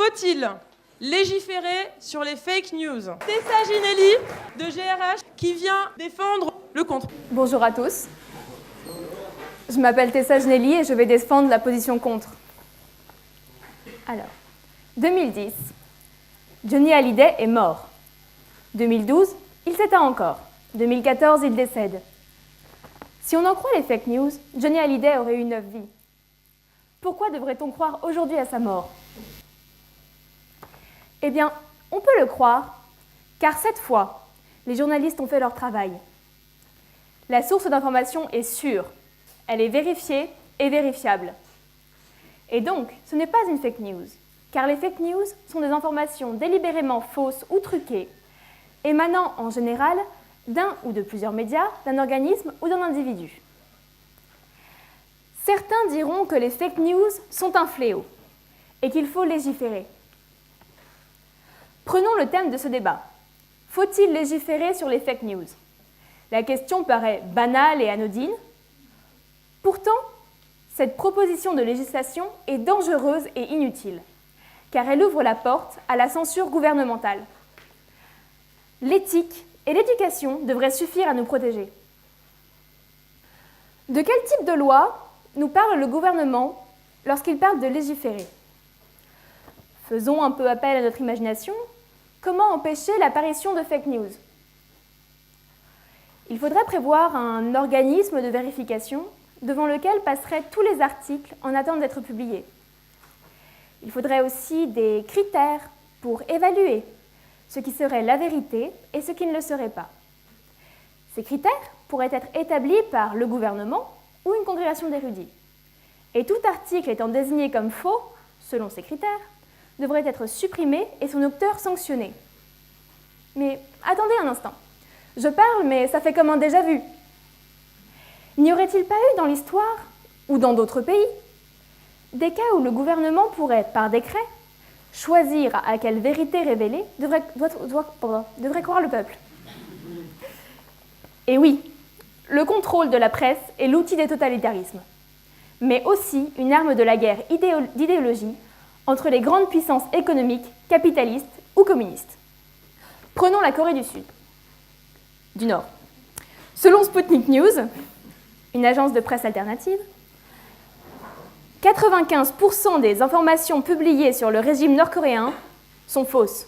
Faut-il légiférer sur les fake news? Tessa Ginelli de GRH qui vient défendre le contre. Bonjour à tous. Je m'appelle Tessa Ginelli et je vais défendre la position contre. Alors, 2010, Johnny Hallyday est mort. 2012, il s'éteint encore. 2014, il décède. Si on en croit les fake news, Johnny Hallyday aurait eu 9 vies. Pourquoi devrait-on croire aujourd'hui à sa mort? Eh bien, on peut le croire, car cette fois, les journalistes ont fait leur travail. La source d'information est sûre, elle est vérifiée et vérifiable. Et donc, ce n'est pas une fake news, car les fake news sont des informations délibérément fausses ou truquées, émanant en général d'un ou de plusieurs médias, d'un organisme ou d'un individu. Certains diront que les fake news sont un fléau et qu'il faut légiférer. Prenons le thème de ce débat. Faut-il légiférer sur les fake news? La question paraît banale et anodine. Pourtant, cette proposition de législation est dangereuse et inutile, car elle ouvre la porte à la censure gouvernementale. L'éthique et l'éducation devraient suffire à nous protéger. De quel type de loi nous parle le gouvernement lorsqu'il parle de légiférer? Faisons un peu appel à notre imagination. Comment empêcher l'apparition de fake news? Il faudrait prévoir un organisme de vérification devant lequel passeraient tous les articles en attente d'être publiés. Il faudrait aussi des critères pour évaluer ce qui serait la vérité et ce qui ne le serait pas. Ces critères pourraient être établis par le gouvernement ou une congrégation d'érudits. Et tout article étant désigné comme faux, selon ces critères, devrait être supprimé et son auteur sanctionné. Mais attendez un instant. Je parle, mais ça fait comme un déjà-vu. N'y aurait-il pas eu dans l'histoire, ou dans d'autres pays, des cas où le gouvernement pourrait, par décret, choisir à quelle vérité révélée devrait croire le peuple? Et oui, le contrôle de la presse est l'outil des totalitarismes, mais aussi une arme de la guerre d'idéologie entre les grandes puissances économiques, capitalistes ou communistes. Prenons la Corée du Nord. Selon Sputnik News, une agence de presse alternative, 95% des informations publiées sur le régime nord-coréen sont fausses.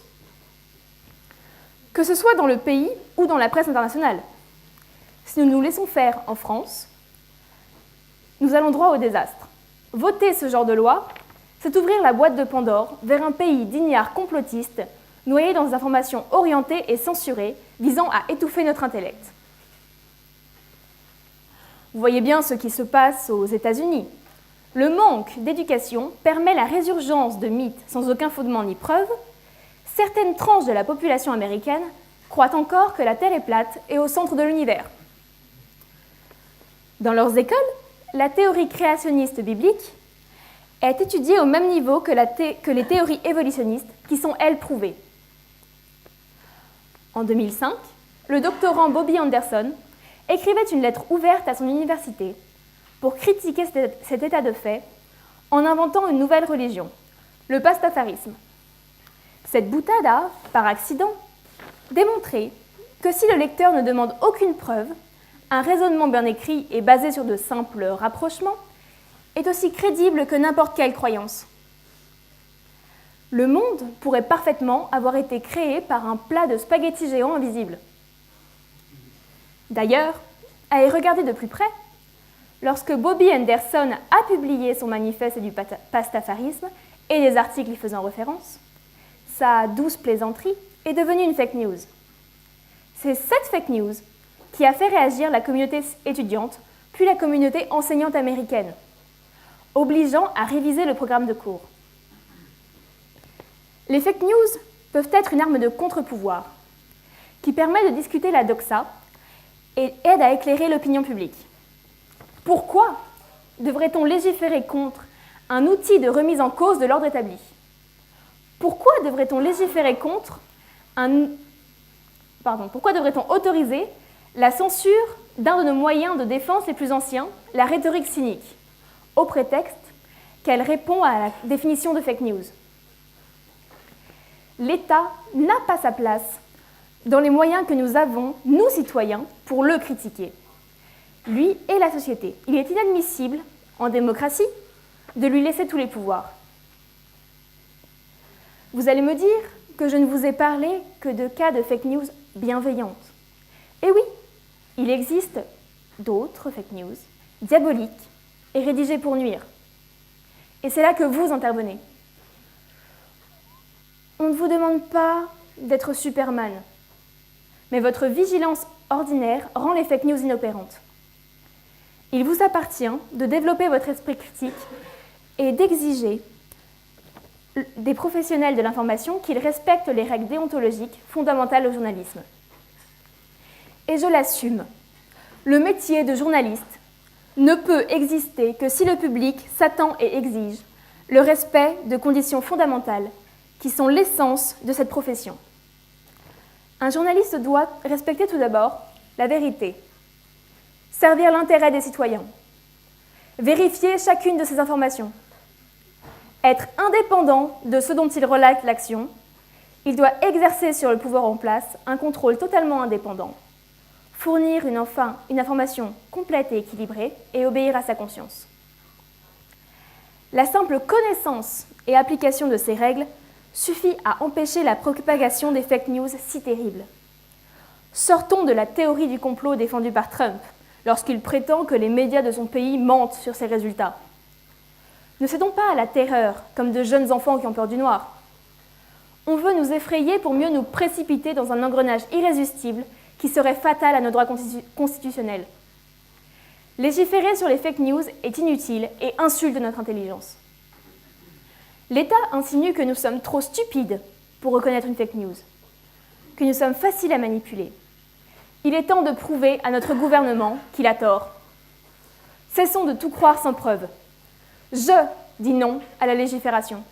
Que ce soit dans le pays ou dans la presse internationale. Si nous nous laissons faire en France, nous allons droit au désastre. Voter ce genre de loi, c'est ouvrir la boîte de Pandore vers un pays d'ignards complotistes noyés dans des informations orientées et censurées visant à étouffer notre intellect. Vous voyez bien ce qui se passe aux États-Unis. Le manque d'éducation permet la résurgence de mythes sans aucun fondement ni preuve. Certaines tranches de la population américaine croient encore que la Terre est plate et au centre de l'univers. Dans leurs écoles, la théorie créationniste biblique est étudiée au même niveau que les théories évolutionnistes qui sont, elles, prouvées. En 2005, le doctorant Bobby Anderson écrivait une lettre ouverte à son université pour critiquer cet état de fait en inventant une nouvelle religion, le pastafarisme. Cette boutade a, par accident, démontré que si le lecteur ne demande aucune preuve, un raisonnement bien écrit et basé sur de simples rapprochements est aussi crédible que n'importe quelle croyance. Le monde pourrait parfaitement avoir été créé par un plat de spaghettis géants invisibles. D'ailleurs, à y regarder de plus près, lorsque Bobby Anderson a publié son manifeste du pastafarisme et des articles y faisant référence, sa douce plaisanterie est devenue une fake news. C'est cette fake news qui a fait réagir la communauté étudiante, puis la communauté enseignante américaine, obligeant à réviser le programme de cours. Les fake news peuvent être une arme de contre-pouvoir qui permet de discuter la doxa et aide à éclairer l'opinion publique. Pourquoi devrait-on légiférer contre un outil de remise en cause de l'ordre établi? Pourquoi devrait-on légiférer contre pourquoi devrait-on autoriser la censure d'un de nos moyens de défense les plus anciens, la rhétorique cynique, au prétexte qu'elle répond à la définition de fake news? l'État n'a pas sa place dans les moyens que nous avons, nous citoyens, pour le critiquer. Lui et la société. Il est inadmissible, en démocratie, de lui laisser tous les pouvoirs. Vous allez me dire que je ne vous ai parlé que de cas de fake news bienveillantes. Et oui, il existe d'autres fake news, diaboliques et rédigées pour nuire. Et c'est là que vous intervenez. On ne vous demande pas d'être Superman, mais votre vigilance ordinaire rend les fake news inopérantes. Il vous appartient de développer votre esprit critique et d'exiger des professionnels de l'information qu'ils respectent les règles déontologiques fondamentales au journalisme. Et je l'assume, le métier de journaliste ne peut exister que si le public s'attend et exige le respect de conditions fondamentales qui sont l'essence de cette profession. Un journaliste doit respecter tout d'abord la vérité, servir l'intérêt des citoyens, vérifier chacune de ces informations, être indépendant de ce dont il relate l'action. Il doit exercer sur le pouvoir en place un contrôle totalement indépendant, fournir une information complète et équilibrée et obéir à sa conscience. La simple connaissance et application de ces règles suffit à empêcher la propagation des fake news si terribles. Sortons de la théorie du complot défendue par Trump lorsqu'il prétend que les médias de son pays mentent sur ses résultats. Ne cédons pas à la terreur, comme de jeunes enfants qui ont peur du noir. On veut nous effrayer pour mieux nous précipiter dans un engrenage irrésistible qui serait fatal à nos droits constitutionnels. Légiférer sur les fake news est inutile et insulte notre intelligence. L'État insinue que nous sommes trop stupides pour reconnaître une fake news, que nous sommes faciles à manipuler. Il est temps de prouver à notre gouvernement qu'il a tort. Cessons de tout croire sans preuve. Je dis non à la légifération.